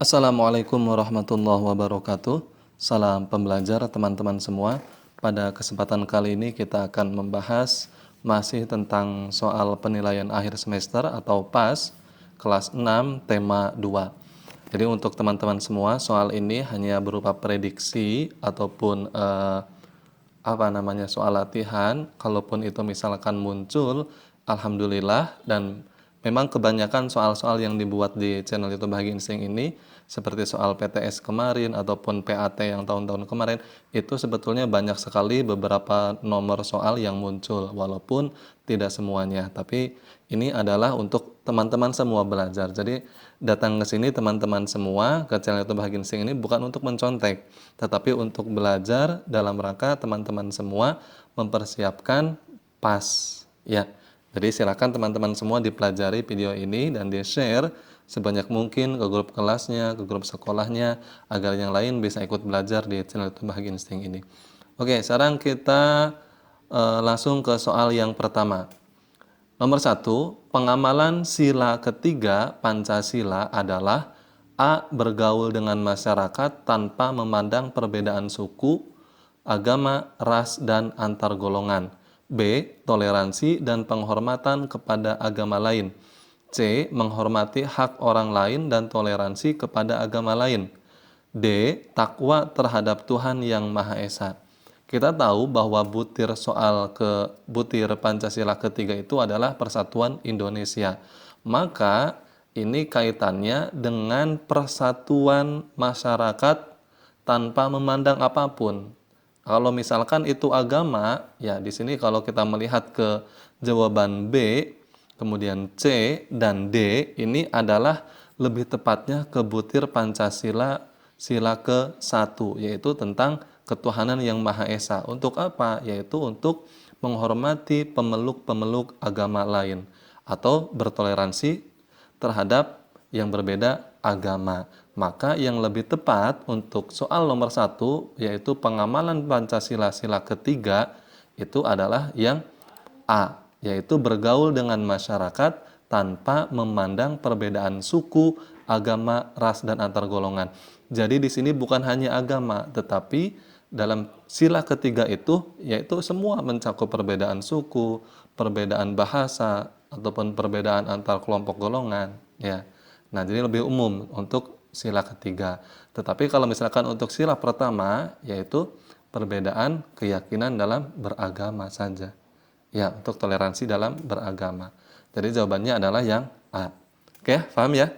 Assalamualaikum warahmatullahi wabarakatuh. Salam pembelajar teman-teman semua. Pada kesempatan kali ini kita akan membahas masih tentang soal penilaian akhir semester atau PAS kelas 6 tema 2. Jadi untuk teman-teman semua, soal ini hanya berupa prediksi ataupun soal latihan. Kalaupun itu misalkan muncul, alhamdulillah. Dan memang kebanyakan soal-soal yang dibuat di channel YouTube Bahagia Insting ini seperti soal PTS kemarin ataupun PAT yang tahun-tahun kemarin, itu sebetulnya banyak sekali beberapa nomor soal yang muncul, walaupun tidak semuanya. Tapi ini adalah untuk teman-teman semua belajar. Jadi datang ke sini teman-teman semua ke channel YouTube Bahagia Insting ini bukan untuk mencontek, tetapi untuk belajar dalam rangka teman-teman semua mempersiapkan PAS ya. Jadi silakan teman-teman semua dipelajari video ini dan di-share sebanyak mungkin ke grup kelasnya, ke grup sekolahnya, agar yang lain bisa ikut belajar di channel YouTube Bahagia Insting ini. Oke, sekarang kita langsung ke soal yang pertama. Nomor 1, pengamalan sila ketiga Pancasila adalah A. Bergaul dengan masyarakat tanpa memandang perbedaan suku, agama, ras, dan antar golongan. B. Toleransi dan penghormatan kepada agama lain. C. Menghormati hak orang lain dan toleransi kepada agama lain. D. Takwa terhadap Tuhan Yang Maha Esa. Kita tahu bahwa butir Pancasila ketiga itu adalah Persatuan Indonesia. Maka ini kaitannya dengan persatuan masyarakat tanpa memandang apapun. Kalau misalkan itu agama, ya di sini kalau kita melihat ke jawaban B, kemudian C dan D, ini adalah lebih tepatnya ke butir Pancasila sila ke-1, yaitu tentang ketuhanan Yang Maha Esa. Untuk apa? Yaitu untuk menghormati pemeluk-pemeluk agama lain atau bertoleransi terhadap yang berbeda agama. Maka yang lebih tepat untuk soal nomor 1, yaitu pengamalan Pancasila sila ketiga, itu adalah yang A, yaitu bergaul dengan masyarakat tanpa memandang perbedaan suku, agama, ras, dan antar golongan. Jadi di sini bukan hanya agama, tetapi dalam sila ketiga itu yaitu semua mencakup perbedaan suku, perbedaan bahasa, ataupun perbedaan antar kelompok golongan, ya. Nah, jadi lebih umum untuk sila ketiga. Tetapi kalau misalkan untuk sila pertama, yaitu perbedaan keyakinan dalam beragama saja. Ya, untuk toleransi dalam beragama. Jadi jawabannya adalah yang A. Oke, paham ya?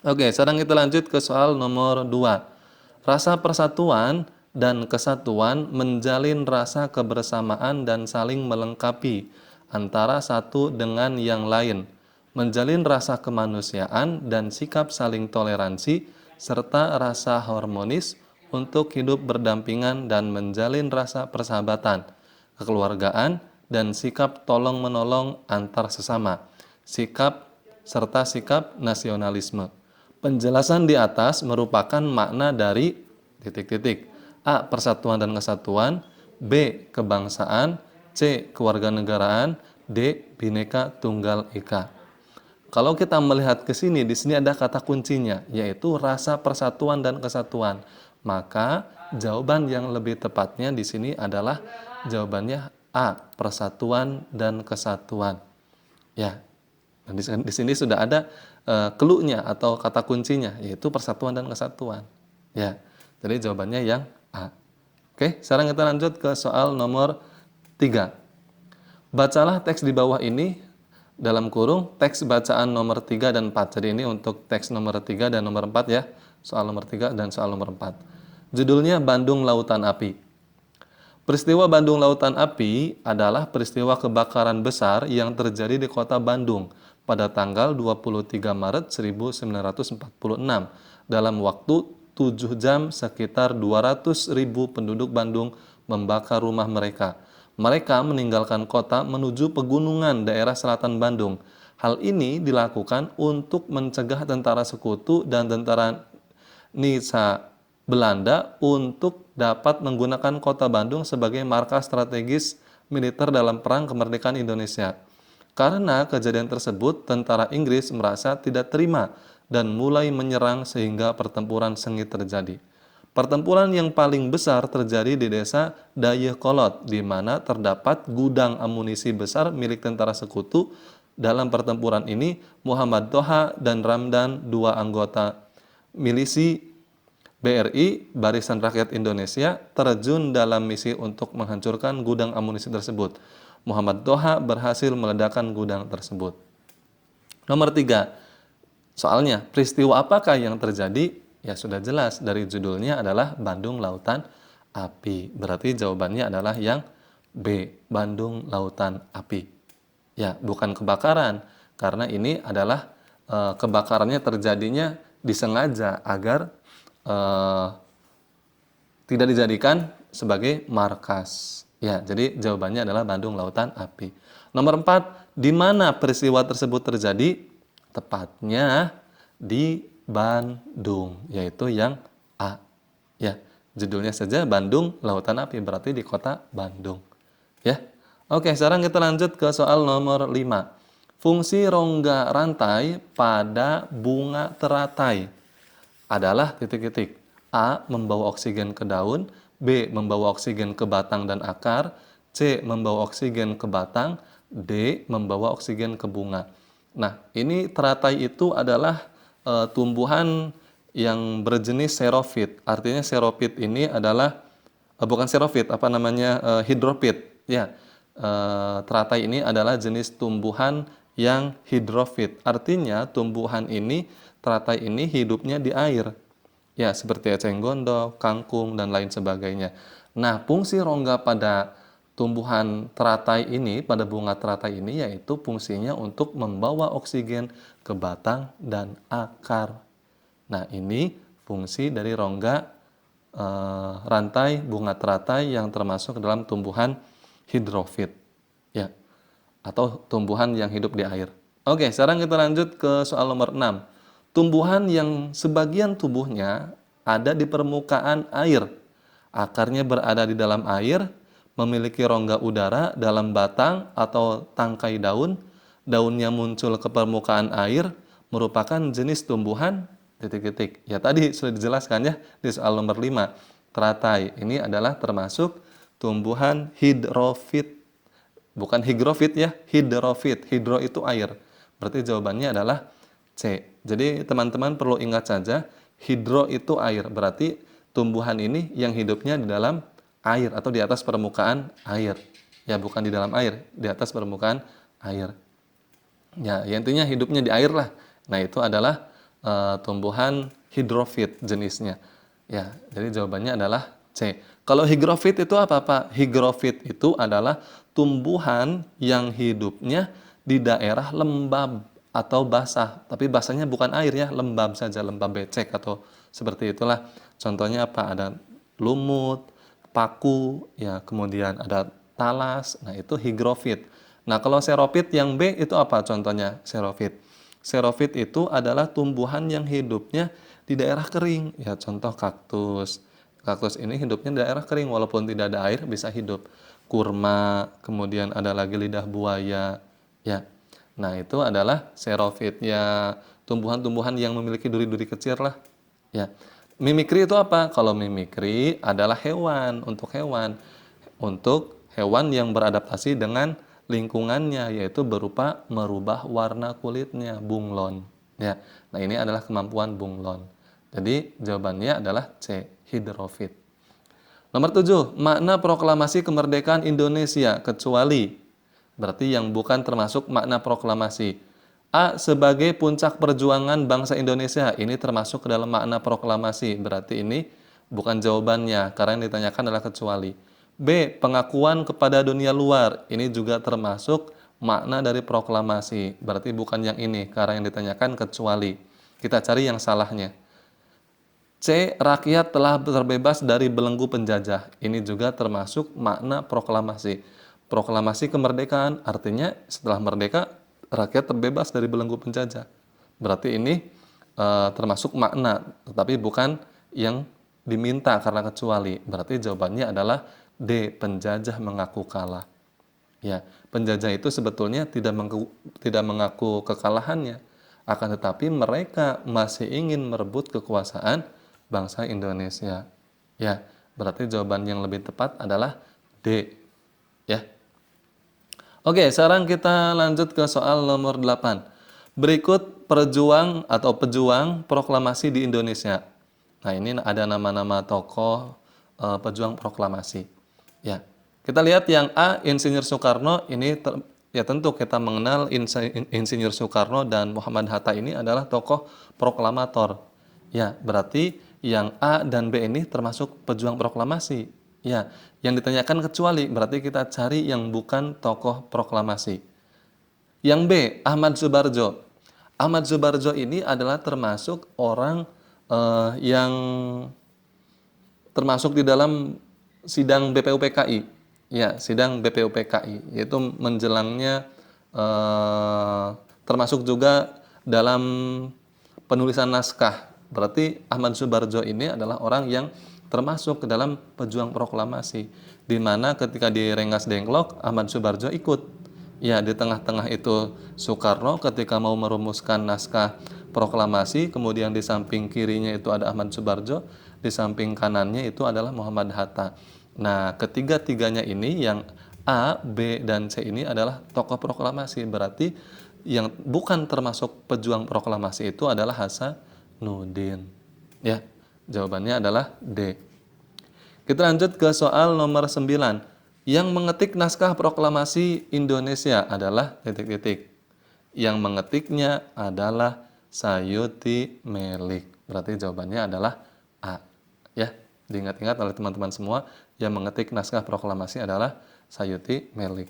Oke, sekarang kita lanjut ke soal nomor 2. Rasa persatuan dan kesatuan menjalin rasa kebersamaan dan saling melengkapi antara satu dengan yang lain, menjalin rasa kemanusiaan dan sikap saling toleransi, serta rasa harmonis untuk hidup berdampingan dan menjalin rasa persahabatan, kekeluargaan, dan sikap tolong-menolong antar sesama, serta sikap nasionalisme. Penjelasan di atas merupakan makna dari titik-titik. A. Persatuan dan kesatuan. B. Kebangsaan. C. Kewarganegaraan. D. Bhinneka Tunggal Ika. Kalau kita melihat ke sini, di sini ada kata kuncinya, yaitu rasa persatuan dan kesatuan. Maka jawaban yang lebih tepatnya di sini adalah jawabannya A. Persatuan dan kesatuan. Ya, di sini sudah ada clue-nya atau kata kuncinya, yaitu persatuan dan kesatuan. Ya, jadi jawabannya yang A. Oke, sekarang kita lanjut ke soal nomor 3. Bacalah teks di bawah ini dalam kurung teks bacaan nomor 3 dan 4. Jadi ini untuk teks nomor 3 dan nomor 4 ya. Soal nomor 3 dan soal nomor 4. Judulnya Bandung Lautan Api. Peristiwa Bandung Lautan Api adalah peristiwa kebakaran besar yang terjadi di kota Bandung pada tanggal 23 Maret 1946. Dalam waktu 7 jam sekitar 200.000 penduduk Bandung membakar rumah mereka. Mereka meninggalkan kota menuju pegunungan daerah selatan Bandung. Hal ini dilakukan untuk mencegah tentara sekutu dan tentara Nisa Belanda untuk dapat menggunakan kota Bandung sebagai markas strategis militer dalam perang kemerdekaan Indonesia. Karena kejadian tersebut, tentara Inggris merasa tidak terima dan mulai menyerang sehingga pertempuran sengit terjadi. Pertempuran yang paling besar terjadi di desa Dayakolot, di mana terdapat gudang amunisi besar milik tentara sekutu. Dalam pertempuran ini, Muhammad Toha dan Ramdan, dua anggota milisi BRI, Barisan Rakyat Indonesia, terjun dalam misi untuk menghancurkan gudang amunisi tersebut. Muhammad Toha berhasil meledakkan gudang tersebut. Nomor 3, soalnya, peristiwa apakah yang terjadi? Ya sudah jelas, dari judulnya adalah Bandung Lautan Api. Berarti jawabannya adalah yang B, Bandung Lautan Api. Ya, bukan kebakaran, karena ini adalah kebakarannya terjadinya disengaja agar tidak dijadikan sebagai markas. Ya, jadi jawabannya adalah Bandung Lautan Api. Nomor 4, di mana peristiwa tersebut terjadi? Tepatnya di Bandung, yaitu yang A. Ya, judulnya saja Bandung Lautan Api, berarti di kota Bandung. Ya. Oke, sekarang kita lanjut ke soal nomor 5. Fungsi rongga rantai pada bunga teratai adalah titik-titik. A. Membawa oksigen ke daun. B. Membawa oksigen ke batang dan akar. C. Membawa oksigen ke batang. D. Membawa oksigen ke bunga. Nah, ini teratai itu adalah tumbuhan yang berjenis xerophyt. Artinya xerophyt ini adalah bukan xerophyt, hidrophyt. Ya, teratai ini adalah jenis tumbuhan yang hidrofit. Artinya tumbuhan ini, teratai ini hidupnya di air. Ya, seperti eceng gondok, kangkung, dan lain sebagainya. Nah, fungsi rongga pada tumbuhan teratai ini, pada bunga teratai ini, yaitu fungsinya untuk membawa oksigen ke batang dan akar. Nah, ini fungsi dari rongga rantai bunga teratai yang termasuk dalam tumbuhan hidrofit, ya, atau tumbuhan yang hidup di air. Oke, sekarang kita lanjut ke soal nomor 6. Tumbuhan yang sebagian tubuhnya ada di permukaan air, akarnya berada di dalam air, memiliki rongga udara dalam batang atau tangkai daun, daunnya muncul ke permukaan air, merupakan jenis tumbuhan titik-titik. Ya, tadi sudah dijelaskan ya di soal nomor 5. Teratai ini adalah termasuk tumbuhan hidrofit. Bukan higrofit ya, hidrofit. Hidro itu air. Berarti jawabannya adalah C. Jadi teman-teman perlu ingat saja, hidro itu air. Berarti tumbuhan ini yang hidupnya di dalam air atau di atas permukaan air. Ya, bukan di dalam air, di atas permukaan air. Ya, intinya hidupnya di air lah. Nah, itu adalah tumbuhan hidrofit jenisnya. Ya, jadi jawabannya adalah C. Kalau higrofit itu apa, Pak? Higrofit itu adalah tumbuhan yang hidupnya di daerah lembab atau basah. Tapi basahnya bukan air ya, lembab saja, lembab becek atau seperti itulah. Contohnya apa? Ada lumut, paku, ya, kemudian ada talas. Nah, itu higrofit. Nah, kalau xerophyt yang B itu apa contohnya xerophyt? Xerophyt itu adalah tumbuhan yang hidupnya di daerah kering. Ya, contoh kaktus. Kaktus ini hidupnya di daerah kering, walaupun tidak ada air bisa hidup. Kurma, kemudian ada lagi lidah buaya. Ya, nah itu adalah xerophyt. Ya, tumbuhan-tumbuhan yang memiliki duri-duri kecil lah. Ya, mimikri itu apa? Kalau mimikri adalah hewan, untuk hewan yang beradaptasi dengan lingkungannya, yaitu berupa merubah warna kulitnya, bunglon. Ya, nah ini adalah kemampuan bunglon. Jadi jawabannya adalah C, hidrofit. Nomor 7, makna proklamasi kemerdekaan Indonesia kecuali, berarti yang bukan termasuk makna proklamasi. A, sebagai puncak perjuangan bangsa Indonesia, ini termasuk ke dalam makna proklamasi, berarti ini bukan jawabannya, karena yang ditanyakan adalah kecuali. B, pengakuan kepada dunia luar, ini juga termasuk makna dari proklamasi, berarti bukan yang ini, karena yang ditanyakan kecuali. Kita cari yang salahnya. C, rakyat telah terbebas dari belenggu penjajah. Ini juga termasuk makna proklamasi. Proklamasi kemerdekaan artinya setelah merdeka rakyat terbebas dari belenggu penjajah. Berarti ini termasuk makna, tetapi bukan yang diminta karena kecuali. Berarti jawabannya adalah D, penjajah mengaku kalah. Ya, penjajah itu sebetulnya tidak mengaku kekalahannya. Akan tetapi mereka masih ingin merebut kekuasaan bangsa Indonesia. Ya, berarti jawaban yang lebih tepat adalah D. Ya. Oke, sekarang kita lanjut ke soal nomor 8. Berikut pejuang proklamasi di Indonesia. Nah, ini ada nama-nama tokoh pejuang proklamasi. Ya. Kita lihat yang A, Insinyur Soekarno. Ya tentu kita mengenal Insinyur Soekarno dan Muhammad Hatta ini adalah tokoh proklamator. Ya, berarti yang A dan B ini termasuk pejuang proklamasi. Ya, yang ditanyakan kecuali, berarti kita cari yang bukan tokoh proklamasi. Yang B, Ahmad Subarjo. Ahmad Subarjo ini adalah termasuk orang yang termasuk di dalam sidang BPUPKI. Ya, sidang BPUPKI, yaitu menjelangnya termasuk juga dalam penulisan naskah. Berarti Ahmad Subarjo ini adalah orang yang termasuk ke dalam pejuang proklamasi, di mana ketika di Rengas Dengklok Ahmad Subarjo ikut. Ya, di tengah-tengah itu Soekarno ketika mau merumuskan naskah proklamasi, kemudian di samping kirinya itu ada Ahmad Subarjo, di samping kanannya itu adalah Muhammad Hatta. Nah, ketiga-tiganya ini yang A, B, dan C ini adalah tokoh proklamasi. Berarti yang bukan termasuk pejuang proklamasi itu adalah Hasanuddin. Ya, jawabannya adalah D. Kita lanjut ke soal nomor 9. Yang mengetik naskah proklamasi Indonesia adalah titik-titik. Yang mengetiknya adalah Sayuti Melik. Berarti jawabannya adalah A. Ya, diingat-ingat oleh teman-teman semua, yang mengetik naskah proklamasi adalah Sayuti Melik.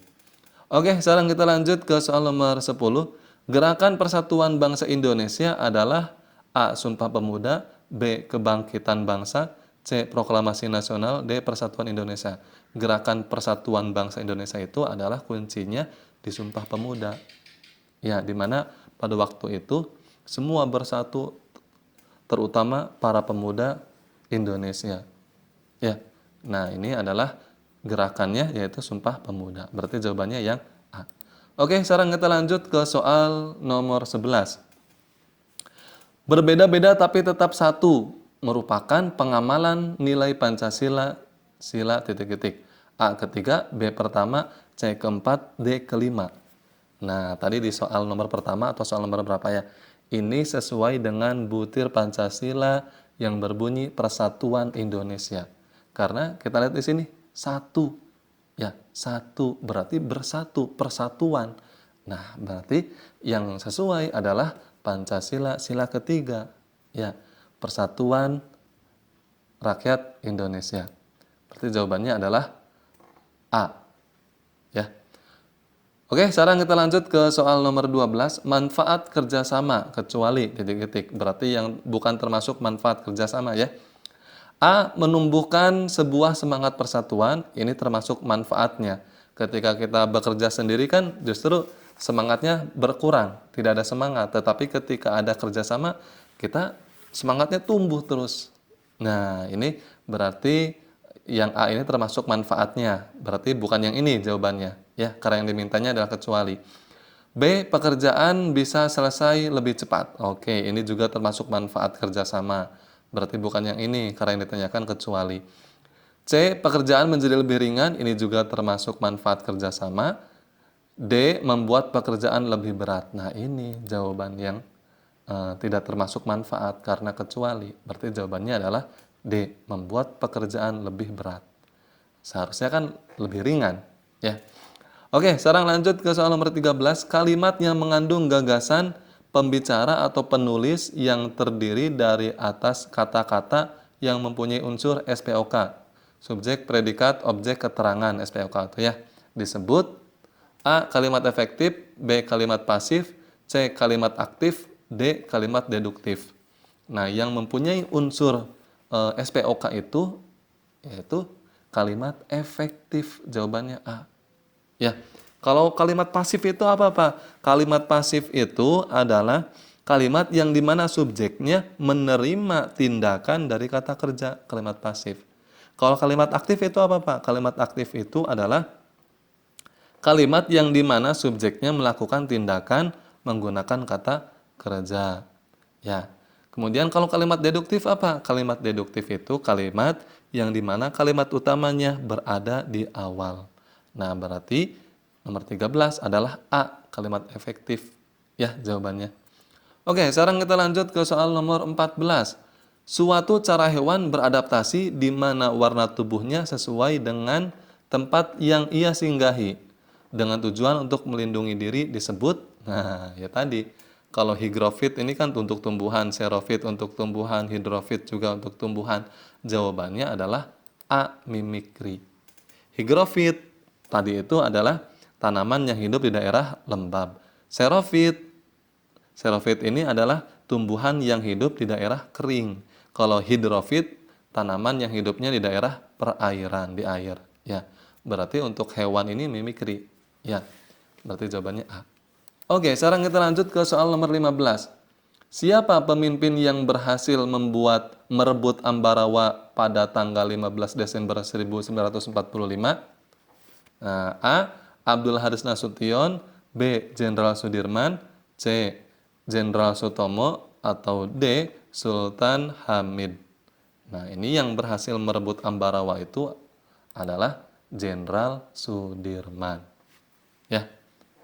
Oke, sekarang kita lanjut ke soal nomor 10. Gerakan Persatuan Bangsa Indonesia adalah A. Sumpah Pemuda, B. Kebangkitan Bangsa, C. Proklamasi Nasional, D. Persatuan Indonesia. Gerakan Persatuan Bangsa Indonesia itu adalah kuncinya di Sumpah Pemuda. Ya, di mana pada waktu itu semua bersatu, terutama para pemuda Indonesia. Ya. Nah, ini adalah gerakannya, yaitu Sumpah Pemuda. Berarti jawabannya yang A. Oke, sekarang kita lanjut ke soal nomor 11. Berbeda-beda tapi tetap satu merupakan pengamalan nilai Pancasila, sila titik-titik. A ketiga, B pertama, C keempat, D kelima. Nah, tadi di soal nomor pertama atau soal nomor berapa ya? Ini sesuai dengan butir Pancasila yang berbunyi Persatuan Indonesia. Karena kita lihat di sini, satu. Ya, satu berarti bersatu, persatuan. Nah, berarti yang sesuai adalah Pancasila sila ketiga. Ya, Persatuan Rakyat Indonesia. Berarti jawabannya adalah A. Ya. Oke, sekarang kita lanjut ke soal nomor 12. Manfaat kerjasama kecuali titik-titik. Berarti yang bukan termasuk manfaat kerjasama ya. A. Menumbuhkan sebuah semangat persatuan. Ini termasuk manfaatnya. Ketika kita bekerja sendiri kan justru semangatnya berkurang. Tidak ada semangat. Tetapi ketika ada kerjasama, kita semangatnya tumbuh terus. Nah, ini berarti yang A ini termasuk manfaatnya. Berarti bukan yang ini jawabannya. Ya, karena yang dimintanya adalah kecuali. B. Pekerjaan bisa selesai lebih cepat. Oke, ini juga termasuk manfaat kerjasama. Berarti bukan yang ini, karena yang ditanyakan kecuali. C. Pekerjaan menjadi lebih ringan. Ini juga termasuk manfaat kerjasama. D. Membuat pekerjaan lebih berat. Nah, ini jawaban yang tidak termasuk manfaat karena kecuali. Berarti jawabannya adalah D. Membuat pekerjaan lebih berat. Seharusnya kan lebih ringan. Ya. Oke, sekarang lanjut ke soal nomor 13. Kalimat yang mengandung gagasan pembicara atau penulis yang terdiri dari atas kata-kata yang mempunyai unsur SPOK. Subjek, predikat, objek, keterangan SPOK itu ya. Disebut A. Kalimat efektif, B. Kalimat pasif, C. Kalimat aktif, D. Kalimat deduktif. Nah, yang mempunyai unsur SPOK itu yaitu kalimat efektif. Jawabannya A. Ya. Kalau kalimat pasif itu apa, Pak? Kalimat pasif itu adalah kalimat yang dimana subjeknya menerima tindakan dari kata kerja, kalimat pasif. Kalau kalimat aktif itu apa, Pak? Kalimat aktif itu adalah kalimat yang dimana subjeknya melakukan tindakan menggunakan kata kerja. Ya. Kemudian kalau kalimat deduktif apa? Kalimat deduktif itu kalimat yang dimana kalimat utamanya berada di awal. Nah, berarti nomor 13 adalah A, kalimat efektif. Ya, jawabannya. Oke, sekarang kita lanjut ke soal nomor 14. Suatu cara hewan beradaptasi di mana warna tubuhnya sesuai dengan tempat yang ia singgahi dengan tujuan untuk melindungi diri disebut, nah ya tadi, kalau higrofit ini kan untuk tumbuhan, xerofit untuk tumbuhan, hidrofit juga untuk tumbuhan. Jawabannya adalah A, mimikri. Higrofit tadi itu adalah tanaman yang hidup di daerah lembab. Xerofit ini adalah tumbuhan yang hidup di daerah kering. Kalau hidrofit, tanaman yang hidupnya di daerah perairan, di air. Ya, berarti untuk hewan ini mimikri. Ya, berarti jawabannya A. Oke, sekarang kita lanjut ke soal nomor 15. Siapa pemimpin yang berhasil merebut Ambarawa pada tanggal 15 Desember 1945? Nah, A. Abdul Hadis Nasution, B. Jenderal Sudirman, C. Jenderal Sutomo, atau D. Sultan Hamid. Nah, ini yang berhasil merebut Ambarawa itu adalah Jenderal Sudirman. Ya,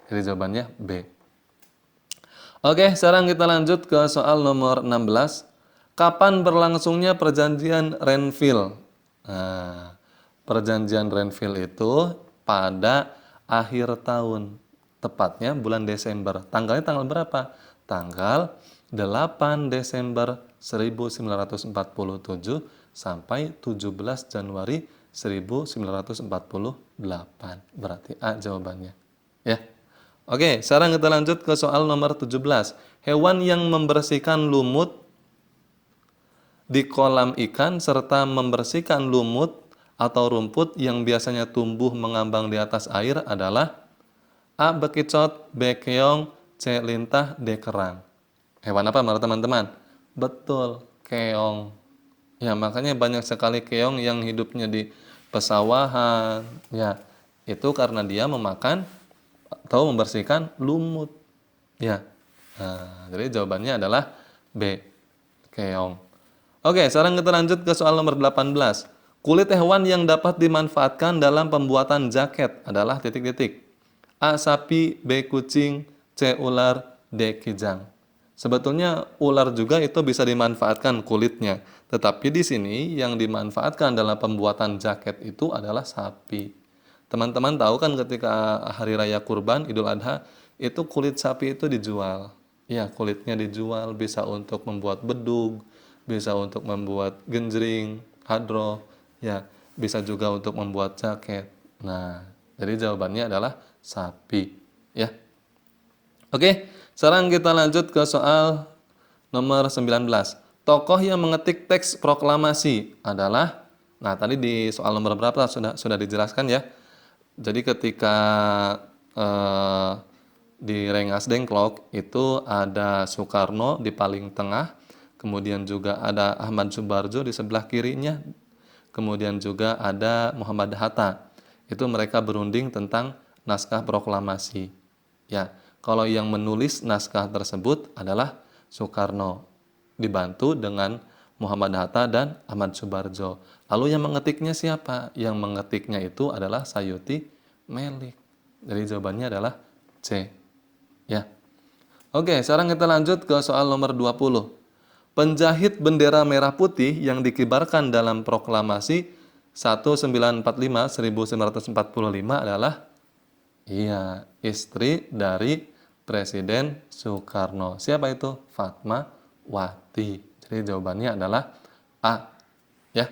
jadi jawabannya B. Oke, sekarang kita lanjut ke soal nomor 16. Kapan berlangsungnya perjanjian Renville? Nah, perjanjian Renville itu pada akhir tahun, tepatnya bulan Desember. Tanggalnya tanggal berapa? Tanggal 8 Desember 1947 sampai 17 Januari 1948. Berarti A jawabannya. Ya. Oke, sekarang kita lanjut ke soal nomor 17. Hewan yang membersihkan lumut di kolam ikan serta membersihkan lumut atau rumput yang biasanya tumbuh mengambang di atas air adalah A. Bekicot, B. Keong, C. Lintah, D. Kerang. Hewan apa menurut teman-teman? Betul, keong. Ya, makanya banyak sekali keong yang hidupnya di pesawahan. Ya, itu karena dia memakan atau membersihkan lumut. Ya. Nah, jadi jawabannya adalah B, keong. Oke, sekarang kita lanjut ke soal nomor 18. Kulit hewan yang dapat dimanfaatkan dalam pembuatan jaket adalah titik-titik. A. Sapi, B. Kucing, C. Ular, D. Kijang. Sebetulnya ular juga itu bisa dimanfaatkan kulitnya, tetapi di sini yang dimanfaatkan dalam pembuatan jaket itu adalah sapi. Teman-teman tahu kan ketika hari raya Kurban, Idul Adha, itu kulit sapi itu dijual. Ya, kulitnya dijual bisa untuk membuat bedug, bisa untuk membuat genjring, hadroh, ya, bisa juga untuk membuat jaket. Nah, jadi jawabannya adalah sapi, ya. Oke, sekarang kita lanjut ke soal nomor 19. Tokoh yang mengetik teks proklamasi adalah, nah tadi di soal nomor berapa sudah dijelaskan ya. Jadi ketika di Rengas Dengklok itu ada Soekarno di paling tengah, kemudian juga ada Ahmad Subarjo di sebelah kirinya, kemudian juga ada Muhammad Hatta. Itu mereka berunding tentang naskah proklamasi. Ya, kalau yang menulis naskah tersebut adalah Soekarno, dibantu dengan Muhammad Hatta dan Ahmad Subarjo. Lalu yang mengetiknya siapa? Yang mengetiknya itu adalah Sayuti Melik. Jadi jawabannya adalah C. Ya. Oke, sekarang kita lanjut ke soal nomor 20. Penjahit bendera merah putih yang dikibarkan dalam proklamasi 1945-1945 adalah istri dari Presiden Soekarno. Siapa itu? Fatmawati. Jadi jawabannya adalah A. Ya.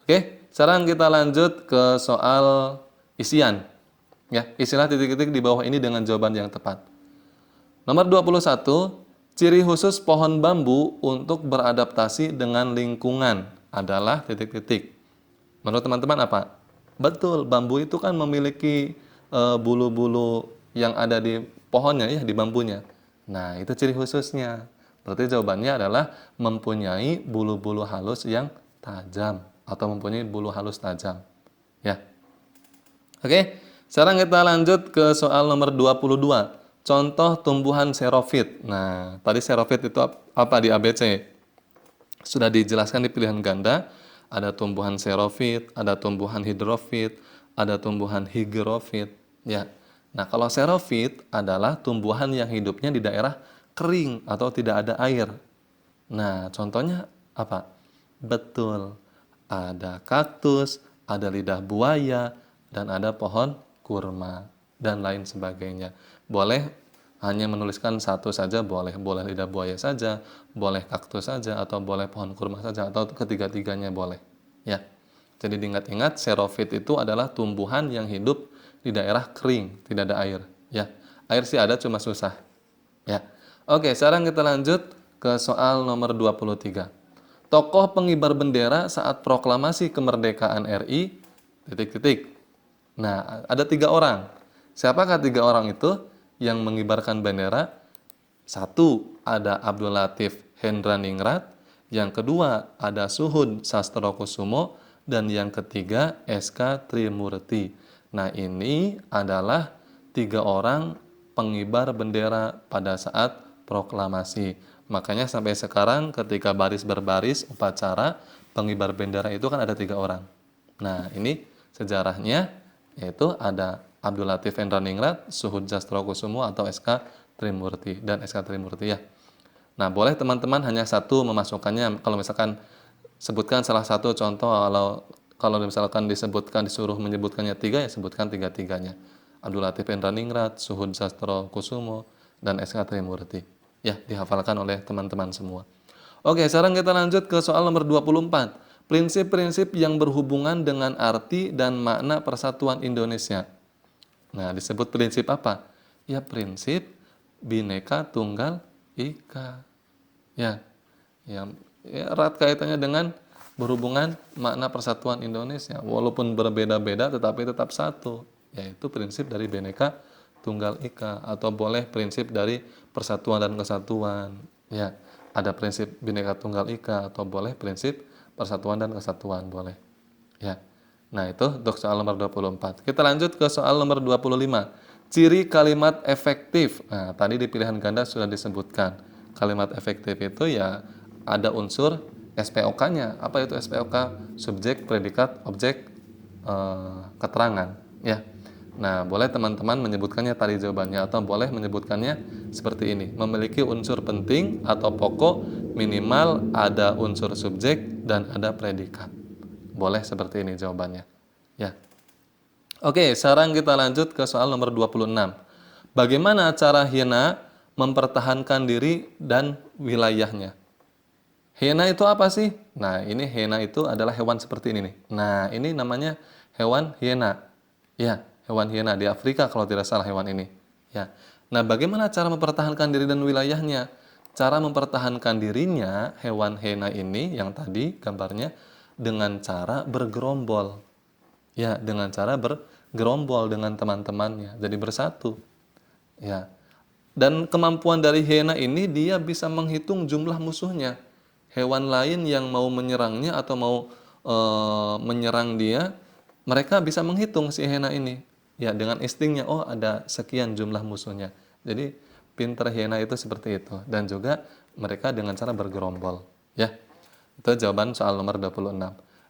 Oke, sekarang kita lanjut ke soal isian. Ya, isilah titik-titik di bawah ini dengan jawaban yang tepat. Nomor 21, ciri khusus pohon bambu untuk beradaptasi dengan lingkungan adalah titik-titik. Menurut teman-teman apa? Betul, bambu itu kan memiliki bulu-bulu yang ada di pohonnya ya, di bambunya. Nah, itu ciri khususnya. Berarti jawabannya adalah mempunyai bulu-bulu halus yang tajam atau mempunyai bulu halus tajam. Ya. Oke, sekarang kita lanjut ke soal nomor 22. Contoh tumbuhan xerofit. Nah, tadi xerofit itu apa di ABC? Sudah dijelaskan di pilihan ganda, ada tumbuhan xerofit, ada tumbuhan hidrofit, ada tumbuhan higrofit, ya. Nah, kalau xerofit adalah tumbuhan yang hidupnya di daerah kering atau tidak ada air. Nah, contohnya apa? Betul. Ada kaktus, ada lidah buaya, dan ada pohon kurma, dan lain sebagainya. Boleh hanya menuliskan satu saja boleh. Boleh lidah buaya saja, boleh kaktus saja, atau boleh pohon kurma saja, atau ketiga-tiganya boleh. Ya. Jadi diingat-ingat, xerofit itu adalah tumbuhan yang hidup di daerah kering, tidak ada air. Ya. Air sih ada, cuma susah. Ya. Oke, sekarang kita lanjut ke soal nomor 23. Tokoh pengibar bendera saat proklamasi kemerdekaan RI, titik-titik. Nah, ada 3 orang. Siapakah 3 orang itu yang mengibarkan bendera? Satu, ada Abdul Latif Hendraningrat. Yang kedua, ada Suhud Sastrokusumo. Dan yang ketiga, SK Trimurti. Nah, ini adalah 3 orang pengibar bendera pada saat proklamasi. Makanya sampai sekarang ketika baris berbaris upacara pengibar bendera itu kan ada 3 orang. Nah, ini sejarahnya yaitu ada Abdul Latif Hendraningrat, Suhud Sastrokusumo atau SK Trimurti dan SK Trimurti ya. Nah, boleh teman-teman hanya satu memasukkannya. Kalau misalkan sebutkan salah satu contoh, kalau misalkan disuruh menyebutkannya 3 ya sebutkan 3-tiganya. Abdul Latif Hendraningrat, Suhud Sastrokusumo, dan SK Trimurti. Ya, dihafalkan oleh teman-teman semua. Oke, sekarang kita lanjut ke soal nomor 24. Prinsip-prinsip yang berhubungan dengan arti dan makna persatuan Indonesia. Nah, disebut prinsip apa? Ya, prinsip Bhinneka Tunggal Ika. Ya, ya erat kaitannya dengan berhubungan makna persatuan Indonesia. Walaupun berbeda-beda tetapi tetap satu, yaitu prinsip dari Bhinneka Tunggal Ika, atau boleh prinsip dari persatuan dan kesatuan. Ya, ada prinsip Bhinneka Tunggal Ika atau boleh prinsip persatuan dan kesatuan, boleh. Ya. Nah, itu untuk soal nomor 24. Kita lanjut ke soal nomor 25. Ciri kalimat efektif. Nah, tadi di pilihan ganda sudah disebutkan. Kalimat efektif itu ya ada unsur SPOK-nya. Apa itu SPOK? Subjek, predikat, objek, keterangan. Ya. Nah, boleh teman-teman menyebutkannya tadi jawabannya, atau boleh menyebutkannya seperti ini. Memiliki unsur penting atau pokok, minimal ada unsur subjek dan ada predikat. Boleh seperti ini jawabannya. Ya. Oke, sekarang kita lanjut ke soal nomor 26. Bagaimana cara hiena mempertahankan diri dan wilayahnya? Hiena itu apa sih? Nah, ini hiena itu adalah hewan seperti ini nih. Nah, ini namanya hewan hiena. Ya, hewan hiena di Afrika kalau tidak salah hewan ini. Ya. Nah, bagaimana cara mempertahankan diri dan wilayahnya? Cara mempertahankan dirinya hewan hiena ini yang tadi gambarnya dengan cara bergerombol. Ya, dengan cara bergerombol dengan teman-temannya, jadi bersatu. Ya. Dan kemampuan dari hiena ini dia bisa menghitung jumlah musuhnya. Hewan lain yang mau menyerangnya atau mau menyerang dia, mereka bisa menghitung si hiena ini. Ya, dengan instingnya, oh ada sekian jumlah musuhnya. Jadi pinter hiena itu seperti itu, dan juga mereka dengan cara bergerombol, ya. Itu jawaban soal nomor 26.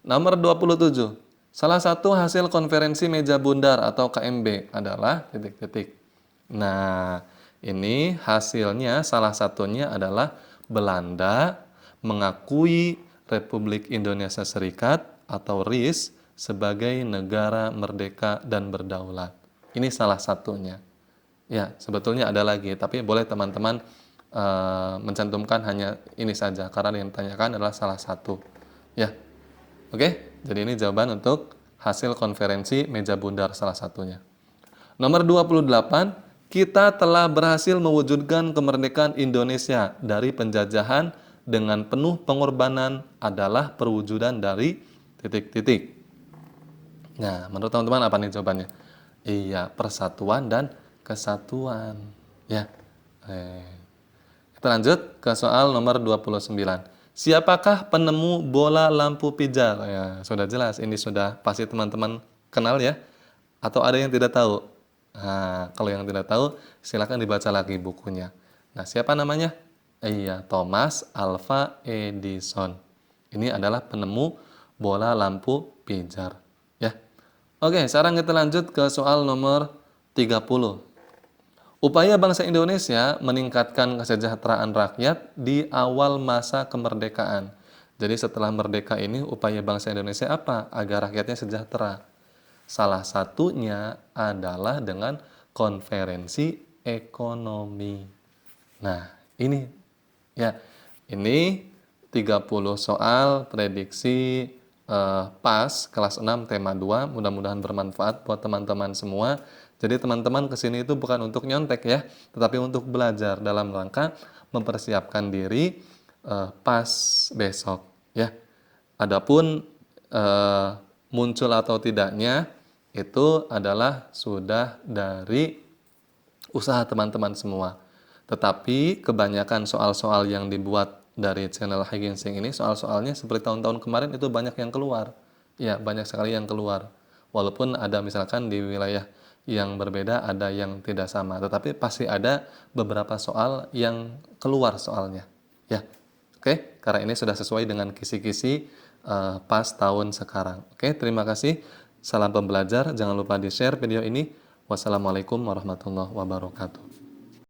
Nomor 27. Salah satu hasil konferensi meja bundar atau KMB adalah titik-titik. Nah, ini hasilnya salah satunya adalah Belanda mengakui Republik Indonesia Serikat atau RIS sebagai negara merdeka dan berdaulat. Ini salah satunya. Ya, sebetulnya ada lagi, tapi boleh teman-teman mencantumkan hanya ini saja karena yang ditanyakan adalah salah satu. Ya. Oke, jadi ini jawaban untuk hasil konferensi meja bundar salah satunya. Nomor 28, kita telah berhasil mewujudkan kemerdekaan Indonesia dari penjajahan dengan penuh pengorbanan adalah perwujudan dari titik-titik. Nah, menurut teman-teman apa nih jawabannya? Iya, persatuan dan kesatuan. Ya. Kita lanjut ke soal nomor 29. Siapakah penemu bola lampu pijar? Ya, sudah jelas. Ini sudah pasti teman-teman kenal ya. Atau ada yang tidak tahu? Nah, kalau yang tidak tahu, silakan dibaca lagi bukunya. Nah, siapa namanya? Iya, Thomas Alva Edison. Ini adalah penemu bola lampu pijar. Ya. Oke, sekarang kita lanjut ke soal nomor 30. Upaya bangsa Indonesia meningkatkan kesejahteraan rakyat di awal masa kemerdekaan. Jadi setelah merdeka ini upaya bangsa Indonesia apa? Agar rakyatnya sejahtera. Salah satunya adalah dengan konferensi ekonomi. Nah, ini ya, ini 30 soal prediksi PAS kelas 6 tema 2. Mudah-mudahan bermanfaat buat teman-teman semua. Jadi teman-teman kesini itu bukan untuk nyontek ya, tetapi untuk belajar dalam rangka mempersiapkan diri PAS besok ya. Adapun muncul atau tidaknya itu adalah sudah dari usaha teman-teman semua. Tetapi kebanyakan soal-soal yang dibuat dari channel Hai Ginseng ini, soal-soalnya seperti tahun-tahun kemarin itu banyak yang keluar. Ya, banyak sekali yang keluar. Walaupun ada misalkan di wilayah yang berbeda ada yang tidak sama, tetapi pasti ada beberapa soal yang keluar soalnya. Ya. Oke, karena ini sudah sesuai dengan kisi-kisi pas tahun sekarang. Oke, terima kasih. Salam pembelajar. Jangan lupa di-share video ini. Wassalamualaikum warahmatullahi wabarakatuh.